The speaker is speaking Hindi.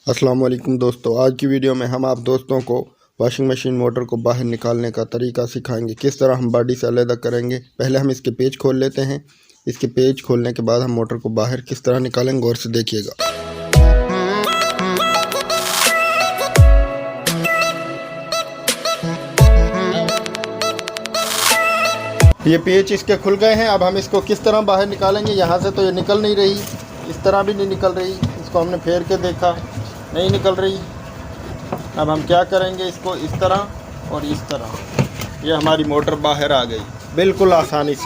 अस्सलाम वालेकुम दोस्तों, आज की वीडियो में हम आप दोस्तों को वॉशिंग मशीन मोटर को बाहर निकालने का तरीका सिखाएंगे। किस तरह हम बॉडी से अलग करेंगे। पहले हम इसके पेज खोल लेते हैं। इसके पेज खोलने के बाद हम मोटर को बाहर किस तरह निकालेंगे, गौर से देखिएगा। ये पेज इसके खुल गए हैं। अब हम इसको किस तरह बाहर निकालेंगे। यहाँ से तो ये निकल नहीं रही, इस तरह भी नहीं निकल रही। इसको हमने फेर के देखा, नहीं निकल रही। अब हम क्या करेंगे, इसको इस तरह और इस तरह, ये हमारी मोटर बाहर आ गई बिल्कुल आसानी से।